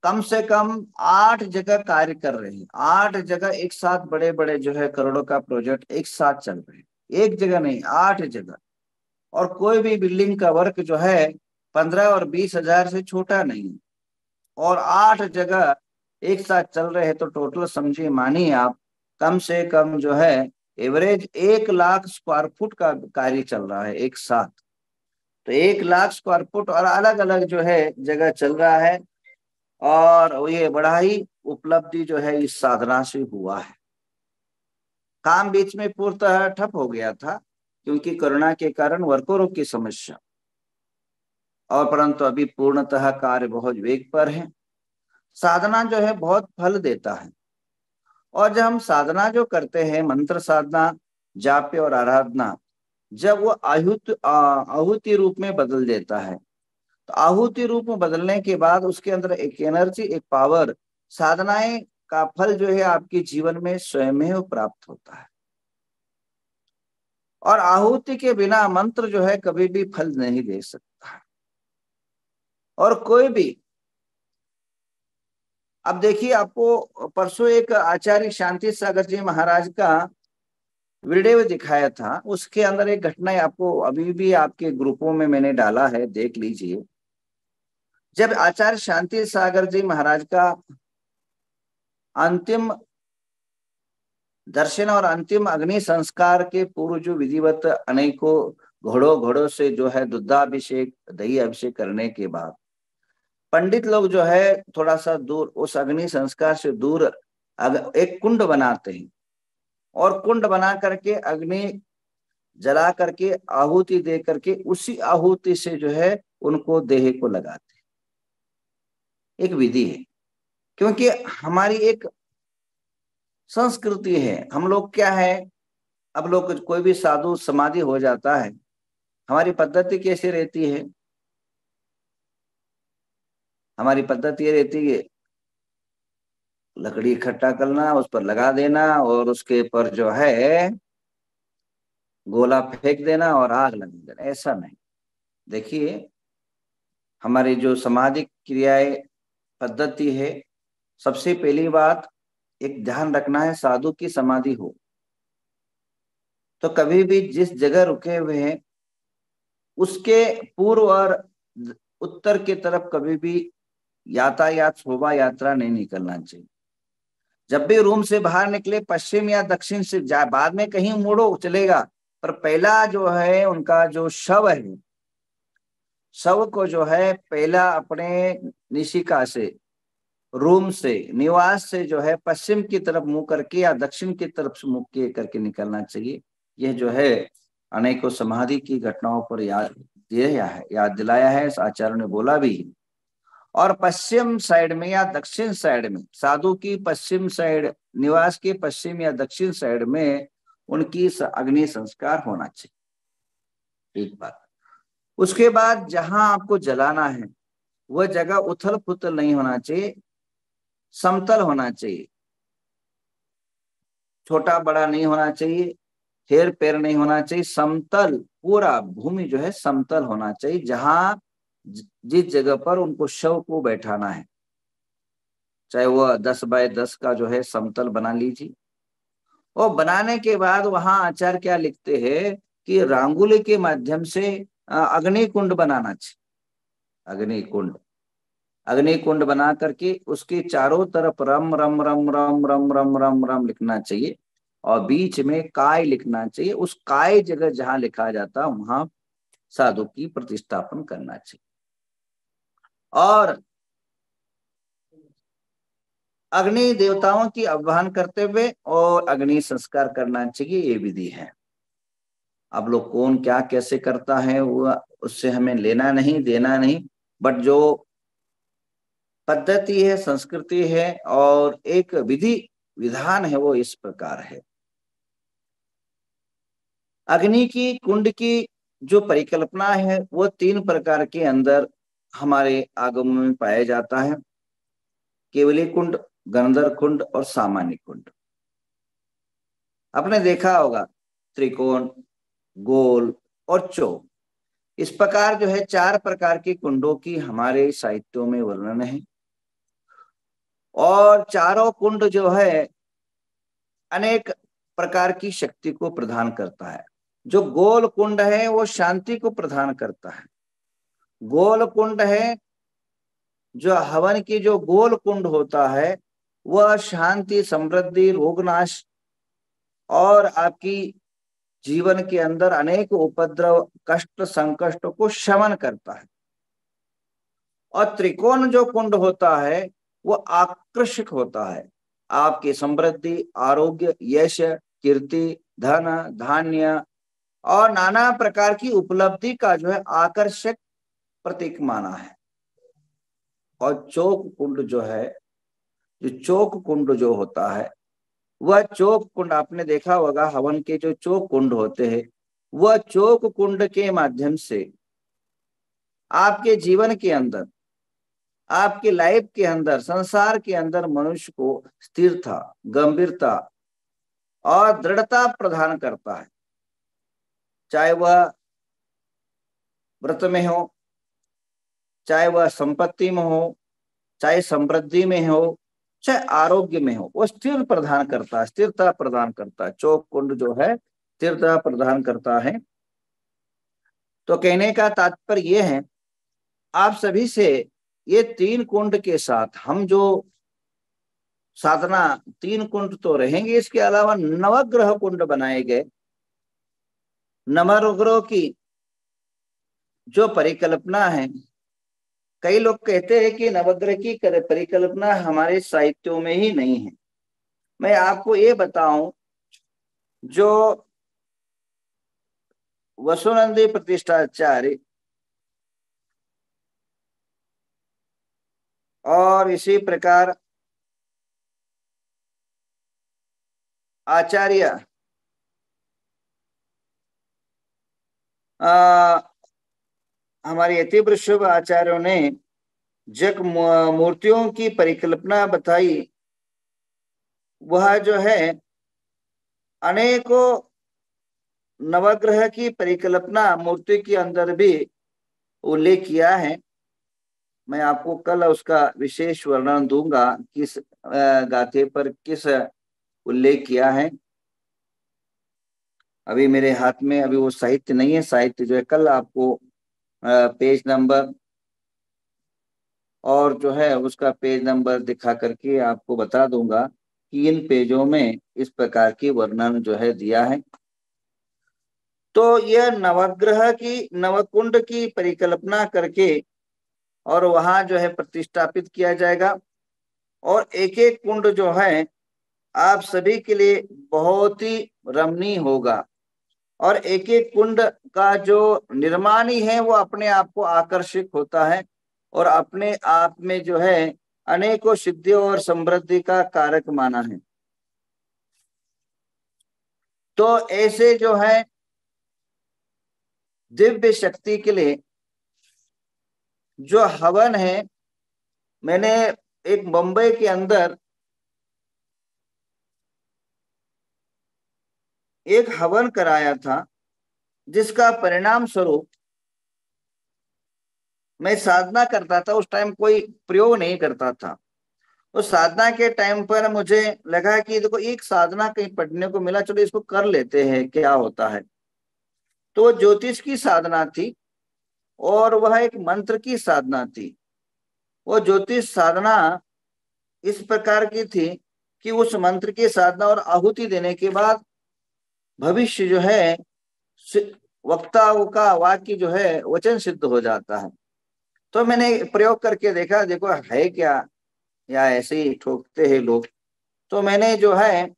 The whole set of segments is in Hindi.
कम से कम 8 जगह कार्य कर रहे हैं, 8 जगह एक साथ, बड़े बड़े जो है करोड़ों का प्रोजेक्ट एक साथ चल रहे हैं, एक जगह नहीं 8 जगह। और कोई भी बिल्डिंग का वर्क जो है 15 और 20 हजार से छोटा नहीं, और 8 जगह एक साथ चल रहे हैं, तो टोटल समझिए, मानिए आप, कम से कम जो है एवरेज 1 लाख स्क्वायर फुट का कार्य चल रहा है एक साथ। तो 1 लाख स्क्वायर फुट और अलग अलग जो है जगह चल रहा है। और ये बड़ा ही उपलब्धि जो है इस साधना से हुआ है। काम बीच में पूर्णतः ठप हो गया था क्योंकि कोरोना के कारण वर्करों की समस्या, और परंतु अभी पूर्णतः कार्य बहुत वेग पर है। साधना जो है बहुत फल देता है। और जब हम साधना जो करते हैं, मंत्र साधना, जाप्य और आराधना, जब वो आहुति रूप में बदल देता है, तो आहुति रूप में बदलने के बाद उसके अंदर एक एनर्जी, एक पावर, साधनाएं का फल जो है आपके जीवन में स्वयं ही प्राप्त होता है। और आहुति के बिना मंत्र जो है कभी भी फल नहीं दे सकता है। और कोई भी, अब देखिए, आपको परसों एक आचार्य शांति सागर जी महाराज का वीडियो दिखाया था, उसके अंदर एक घटना आपको अभी भी आपके ग्रुपों में मैंने डाला है, देख लीजिए। जब आचार्य शांति सागर जी महाराज का अंतिम दर्शन और अंतिम अग्नि संस्कार के पूर्व जो विधिवत अनेकों घोड़ों घोड़ों से जो है दुग्धाभिषेक, दही अभिषेक करने के बाद पंडित लोग जो है थोड़ा सा दूर, उस अग्नि संस्कार से दूर एक कुंड बनाते हैं, और कुंड बना करके अग्नि जला करके आहुति दे करके उसी आहुति से जो है उनको देह को लगाते हैं। एक विधि है, क्योंकि हमारी एक संस्कृति है। हम लोग क्या है, अब लोग कोई भी साधु समाधि हो जाता है, हमारी पद्धति कैसे रहती है? हमारी पद्धति ये रहती है, लकड़ी इकट्ठा करना, उस पर लगा देना, और उसके ऊपर जो है गोला फेंक देना और आग लगा देना। ऐसा नहीं। देखिए, हमारी जो समाधि क्रियाएं पद्धति है, सबसे पहली बात एक ध्यान रखना है, साधु की समाधि हो तो कभी भी जिस जगह रुके हुए हैं उसके पूर्व और उत्तर की तरफ कभी भी यातायात, शोभा यात्रा नहीं निकलना चाहिए। जब भी रूम से बाहर निकले पश्चिम या दक्षिण से जा, बाद में कहीं मुड़ो चलेगा, पर पहला जो है उनका जो शव है, शव को जो है पहला अपने निशिका से, रूम से, निवास से जो है पश्चिम की तरफ मुंह करके या दक्षिण की तरफ से मुंह के करके निकलना चाहिए। यह जो है अनेकों समाधि की घटनाओं पर याद दिलाया है, इस आचार्य ने बोला भी। और पश्चिम साइड में या दक्षिण साइड में, साधु की पश्चिम साइड, निवास के पश्चिम या दक्षिण साइड में उनकी अग्नि संस्कार होना चाहिए। एक बात। उसके बाद जहां आपको जलाना है वह जगह उथल पुथल नहीं होना चाहिए, समतल होना चाहिए। छोटा बड़ा नहीं होना चाहिए, हेर पैर नहीं होना चाहिए, समतल, पूरा भूमि जो है समतल होना चाहिए। जहां जिस जगह पर उनको शव को बैठाना है, चाहे वह 10 बाय 10 का जो है समतल बना लीजिए। और बनाने के बाद वहां आचार्य क्या लिखते हैं कि रांगोली के माध्यम से अग्नि कुंड बनाना चाहिए। अग्नि कुंड बना करके उसके चारों तरफ रम रम रम रम रम रम रम रम लिखना चाहिए, और बीच में काय लिखना चाहिए। उस काय जगह जहां लिखा जाता वहां साधु की प्रतिष्ठापन करना चाहिए, और अग्नि देवताओं की आह्वान करते हुए और अग्नि संस्कार करना चाहिए। ये विधि है। अब लोग कौन क्या कैसे करता है वो उससे हमें लेना नहीं देना नहीं, बट जो पद्धति है, संस्कृति है और एक विधि विधान है वो इस प्रकार है। अग्नि की कुंड की जो परिकल्पना है वो 3 प्रकार के अंदर हमारे आगम में पाया जाता है, केवली कुंड, गंधर कुंड और सामान्य कुंड। आपने देखा होगा त्रिकोण, गोल और चौक, इस प्रकार जो है 4 प्रकार के कुंडों की हमारे साहित्यों में वर्णन है। और चारों कुंड जो है अनेक प्रकार की शक्ति को प्रदान करता है। जो गोल कुंड है वो शांति को प्रदान करता है। गोल कुंड है, जो हवन की जो गोल कुंड होता है वह शांति, समृद्धि, रोगनाश और आपकी जीवन के अंदर अनेक उपद्रव, कष्ट, संकट को शमन करता है। और त्रिकोण जो कुंड होता है वो आकर्षक होता है। आपकी समृद्धि, आरोग्य, यश, कीर्ति, धन, धान्य और नाना प्रकार की उपलब्धि का जो है आकर्षक प्रतीक माना है। और चौक कुंड जो है, जो चौक कुंड जो होता है वह चौक कुंड, आपने देखा होगा हवन के जो चौक कुंड होते हैं, वह चौक कुंड के माध्यम से आपके जीवन के अंदर, आपके लाइफ के अंदर, संसार के अंदर मनुष्य को स्थिरता, गंभीरता और दृढ़ता प्रदान करता है। चाहे वह व्रत में हो, चाहे वह संपत्ति में हो, चाहे समृद्धि में हो, चाहे आरोग्य में हो, वो स्थिर प्रदान करता है, स्थिरता प्रदान करता है। चौक कुंड जो है स्थिरता प्रदान करता है। तो कहने का तात्पर्य यह है, आप सभी से ये तीन कुंड के साथ हम जो साधना, तीन कुंड तो रहेंगे, इसके अलावा नवग्रह कुंड बनाए गए। नवग्रह की जो परिकल्पना है, कई लोग कहते हैं कि नवग्रह की परिकल्पना हमारे साहित्यों में ही नहीं है। मैं आपको ये बताऊं, जो वसुनंदी प्रतिष्ठाचार्य और इसी प्रकार आचार्य हमारे यतिवृषभ आचार्यों ने जब मूर्तियों की परिकल्पना बताई, वह जो है अनेकों नवग्रह की परिकल्पना मूर्ति के अंदर भी उल्लेख किया है। मैं आपको कल उसका विशेष वर्णन दूंगा, किस गाथे पर किस उल्लेख किया है। अभी मेरे हाथ में अभी वो साहित्य नहीं है। साहित्य जो है कल आपको पेज नंबर और जो है उसका पेज नंबर दिखा करके आपको बता दूंगा कि इन पेजों में इस प्रकार की वर्णन जो है दिया है। तो यह नवग्रह की, नवकुंड की परिकल्पना करके और वहां जो है प्रतिष्ठापित किया जाएगा। और एक एक कुंड जो है आप सभी के लिए बहुत ही रमणीय होगा। और एक एक कुंड का जो निर्माण ही है वो अपने आप को आकर्षक होता है और अपने आप में जो है अनेकों सिद्धियों और समृद्धि का कारक माना है। तो ऐसे जो है दिव्य शक्ति के लिए जो हवन है, मैंने एक मुंबई के अंदर एक हवन कराया था, जिसका परिणाम स्वरूप मैं साधना करता था। उस टाइम कोई प्रयोग नहीं करता था। उस साधना के टाइम पर मुझे लगा कि देखो एक साधना कहीं पढ़ने को मिला, चलो इसको कर लेते हैं क्या होता है। तो वो ज्योतिष की साधना थी और वह एक मंत्र की साधना थी। वो ज्योतिष साधना इस प्रकार की थी कि उस मंत्र की साधना और आहुति देने के बाद भविष्य जो है वक्ताओं का वाक्य जो है वचन सिद्ध हो जाता है। तो मैंने प्रयोग करके देखा, देखो है क्या या ऐसे ही ठोकते हैं लोग। तो मैंने जो है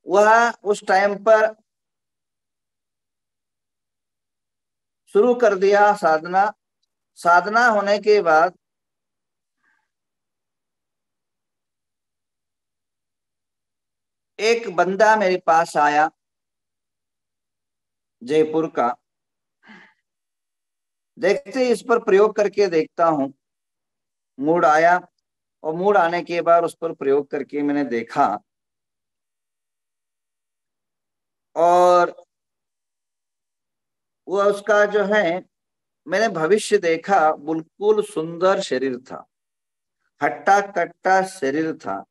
वह उस टाइम पर शुरू कर दिया साधना। साधना होने के बाद एक बंदा मेरे पास आया, जयपुर का। देखते इस पर प्रयोग करके देखता हूं। मूड आया और मूड आने के बाद उस पर प्रयोग करके मैंने देखा और वह उसका जो है मैंने भविष्य देखा। बिल्कुल सुंदर शरीर था, हट्टा कट्टा शरीर था।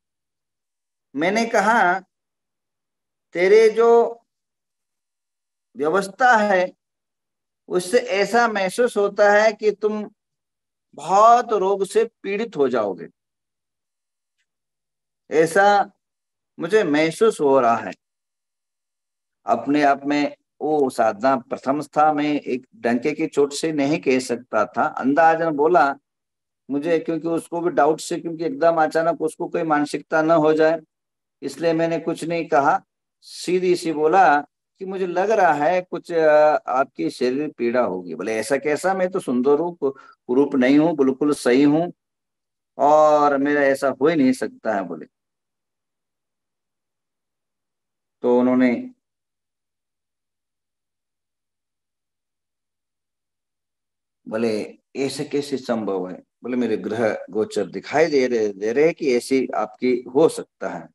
मैंने कहा तेरे जो व्यवस्था है उससे ऐसा महसूस होता है कि तुम बहुत रोग से पीड़ित हो जाओगे, ऐसा मुझे महसूस हो रहा है। अपने आप में वो साधना प्रथम था, मैं एक डंके की चोट से नहीं कह सकता था। अंदाजन बोला मुझे, क्योंकि उसको भी डाउट से, क्योंकि एकदम अचानक उसको कोई मानसिकता न हो जाए, इसलिए मैंने कुछ नहीं कहा। सीधी सी बोला कि मुझे लग रहा है कुछ आपकी शरीर पीड़ा होगी। बोले ऐसा कैसा, मैं तो सुंदर रूप रूप नहीं हूँ, बिल्कुल सही हूँ और मेरा ऐसा हो ही नहीं सकता है। बोले तो उन्होंने बोले ऐसे कैसे संभव है। बोले मेरे ग्रह गोचर दिखाई दे रहे कि ऐसी आपकी हो सकता है।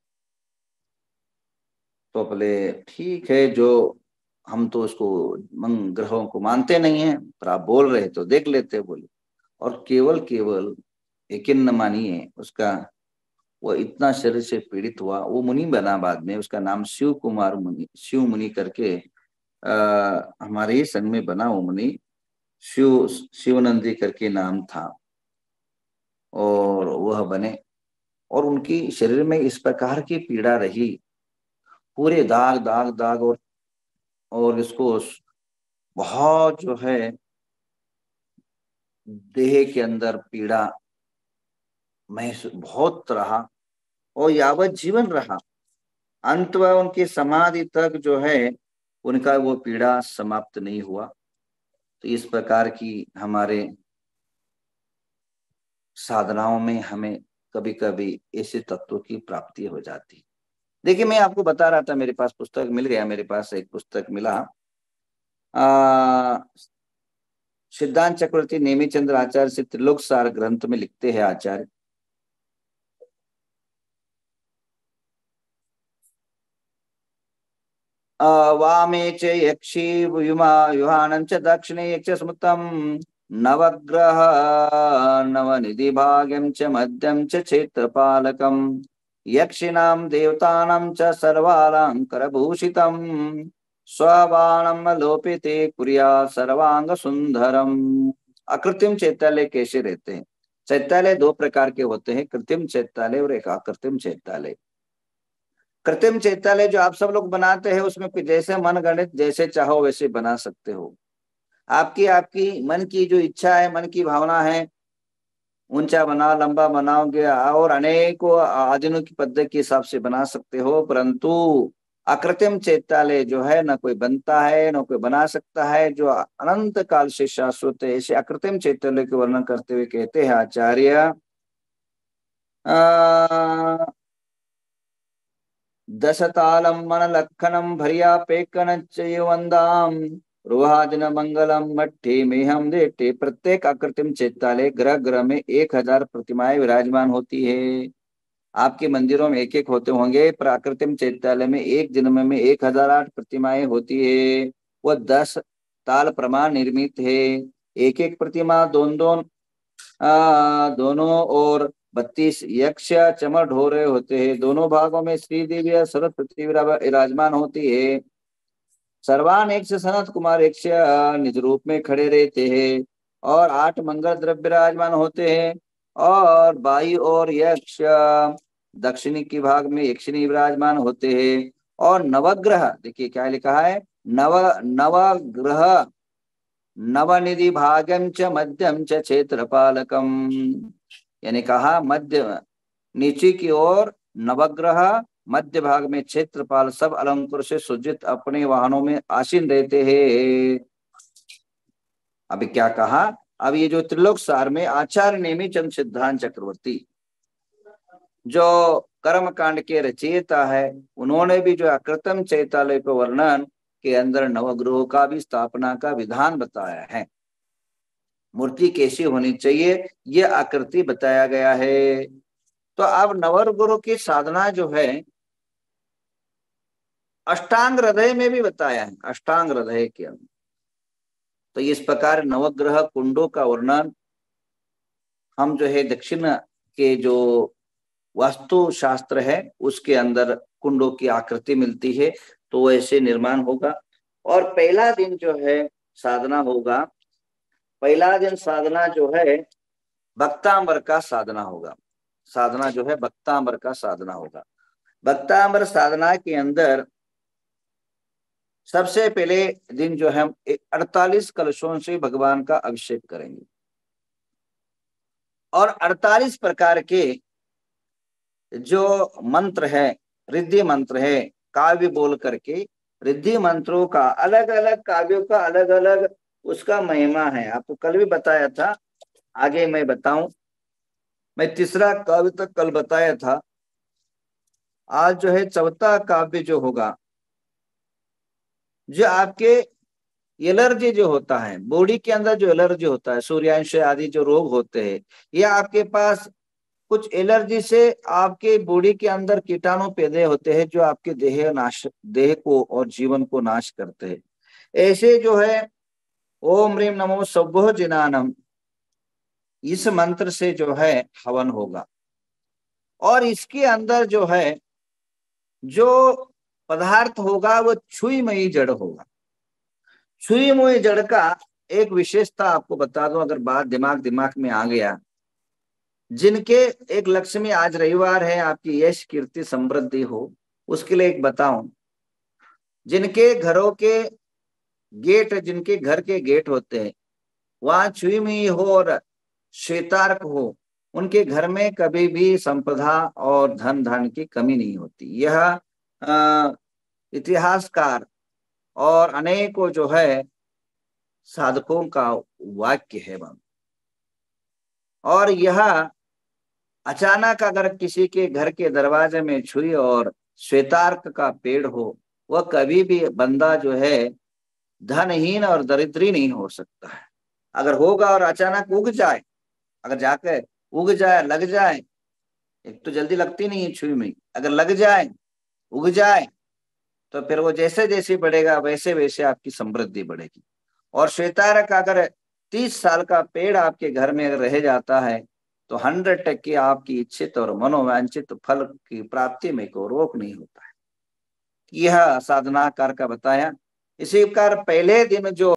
तो बोले ठीक है, जो हम तो उसको ग्रहों को मानते नहीं है, पर आप बोल रहे तो देख लेते। बोले और केवल केवल यकीन न मानिए, उसका वो इतना शरीर से पीड़ित हुआ। वो मुनि बना बाद में, उसका नाम शिव कुमार मुनि, शिव मुनि करके हमारे ही संघ में बना। वो मुनि शिवनंदी करके नाम था, और वह बने। और उनकी शरीर में इस प्रकार की पीड़ा रही, पूरे दाग दाग दाग, और इसको बहुत जो है देह के अंदर पीड़ा महसूस बहुत रहा, और यावत जीवन रहा। अंत में उनकी समाधि तक जो है उनका वो पीड़ा समाप्त नहीं हुआ। तो इस प्रकार की हमारे साधनाओं में हमें कभी कभी ऐसे तत्वों की प्राप्ति हो जाती। देखिए मैं आपको बता रहा था, मेरे पास पुस्तक मिल गया, मेरे पास एक पुस्तक मिला। आ, सिद्धांत चक्रवर्ती नेमिचंद्र आचार्य से त्रिलोक सार ग्रंथ में लिखते हैं आचार्य, वामे च यक्षी युहानं च दक्षिणे यक्ष स्मृतं नवग्रह नवनिधि भाग्यं च मध्यं च क्षेत्रपालकं यक्षिणां देवतानां च सर्वालंकारभूषितं स्वबाणं लोपिते कुर्या सर्वांग सुंदरम। अकृत्रिम चैत्यालय कैसे रहते हैं? चैत्यालय दो प्रकार के होते हैं, कृत्रिम चैत्यालय और एक अकृत्रिम चैत्यालय। कृत्रिम चैत्यालय जो आप सब लोग बनाते हैं, उसमें जैसे मन गणित जैसे चाहो वैसे बना सकते हो। आपकी आपकी मन की जो इच्छा है, मन की भावना है, ऊंचा बनाओ लंबा बनाओगे और अनेकों आधुनिक पद्धति के हिसाब से बना सकते हो। परंतु अकृत्रिम चैत्यालय जो है, न कोई बनता है न कोई बना सकता है, जो अनंत काल से शाश्वत है। ऐसे अकृत्रिम चैत्यालय के वर्णन करते हुए कहते हैं आचार्य, दशतालं मनलक्षणं भर्यापेक्कनच्चैवन्दां रुहाजन मंगलम मट्ठी मेहम देट्टे। प्रत्येक आकृतिम चैत्यालय ग्रह ग्रह में 1000 प्रतिमाएं विराजमान होती है। आपके मंदिरों में एक एक होते होंगे, प्राकृतिम चैत्यालय में एक जन्म में 1008 प्रतिमाएं होती है। वह 10 ताल प्रमाण निर्मित है। एक एक प्रतिमा दोनों और 32 यक्ष चमर ढोरे होते हैं। दोनों भागों में श्री देवी या सरस्वती विराजमान होती है। सर्वान एक से सनत कुमार एक निज रूप में खड़े रहते हैं, और 8 मंगल द्रव्य विराजमान होते हैं। और बाई और यक्ष, दक्षिणी की भाग में यक्षिणी विराजमान होते हैं। और नवग्रह, देखिए क्या लिखा है, नवग्रह नवनिधि भागम च मध्यम च क्षेत्रपालकम। यानी कहा मध्य नीचे की ओर नवग्रह, मध्य भाग में क्षेत्रपाल, सब अलंकुर से सुजित अपने वाहनों में आसीन रहते हैं। अभी क्या कहा, अब ये जो त्रिलोक सार में आचार्य नेमिचंद सिद्धांत चक्रवर्ती जो कर्म कांड के रचयिता है, उन्होंने भी जो अकृतम चैतालय को वर्णन के अंदर नवग्रहों का भी स्थापना का विधान बताया है। मूर्ति कैसी होनी चाहिए ये आकृति बताया गया है। तो अब नवग्रह की साधना जो है अष्टांग हृदय में भी बताया है, अष्टांग हृदय के अंदर। तो इस प्रकार नवग्रह कुंडों का वर्णन हम जो है दक्षिण के जो वास्तु शास्त्र है उसके अंदर कुंडों की आकृति मिलती है, तो ऐसे निर्माण होगा। और पहला दिन जो है साधना होगा, पहला दिन साधना जो है भक्तांबर का साधना होगा। साधना जो है भक्तांबर का साधना होगा। भक्तांबर साधना के अंदर सबसे पहले दिन जो है हम 48 कलशों से भगवान का अभिषेक करेंगे और 48 प्रकार के जो मंत्र है, रिद्धि मंत्र है, काव्य बोल करके रिद्धि मंत्रों का, अलग अलग काव्यों का अलग अलग उसका महिमा है। आपको कल भी बताया था, आगे मैं बताऊं। मैं तीसरा काव्य तक कल बताया था। आज जो है चौथा काव्य जो होगा, जो आपके एलर्जी जो होता है, बॉडी के अंदर जो एलर्जी होता है, सूर्यांश आदि जो रोग होते हैं, या आपके पास कुछ एलर्जी से आपके बॉडी के अंदर कीटाणु पैदा होते हैं जो आपके देह को और जीवन को नाश करते हैं। ऐसे जो है ओम ह्रीम नमो सभ्यो जिनानम, इस मंत्र से जो है हवन होगा। और इसके अंदर जो है जो पदार्थ होगा वो छुईमयी जड़ होगा। छुईमयी जड़ का एक विशेषता आपको बता दूं, अगर बात दिमाग में आ गया। जिनके एक लक्ष्मी, आज रविवार है, आपकी यश कीर्ति समृद्धि हो, उसके लिए एक बताऊं। जिनके घरों के गेट, जिनके घर के गेट होते हैं वहां छुईमयी हो और श्वेतार्क हो, उनके घर में कभी भी संपदा और धन धान की कमी नहीं होती। यह इतिहासकार और अनेकों जो है साधकों का वाक्य है। और यह अचानक अगर किसी के घर के दरवाजे में छुई और श्वेतार्क का पेड़ हो, वह कभी भी बंदा जो है धनहीन और दरिद्री नहीं हो सकता है। अगर होगा और अचानक उग जाए, अगर जाकर उग जाए, लग जाए, एक तो जल्दी लगती नहीं है छुई में, अगर लग जाए, उग जाए, तो फिर वो जैसे जैसे बढ़ेगा वैसे वैसे आपकी समृद्धि बढ़ेगी। और श्वेतार्क अगर 30 साल का पेड़ आपके घर में अगर रह जाता है तो 100% आपकी इच्छित और मनोवांछित फल की प्राप्ति में कोई रोक नहीं होता है। यह साधनाकार का बताया। इसी प्रकार पहले दिन जो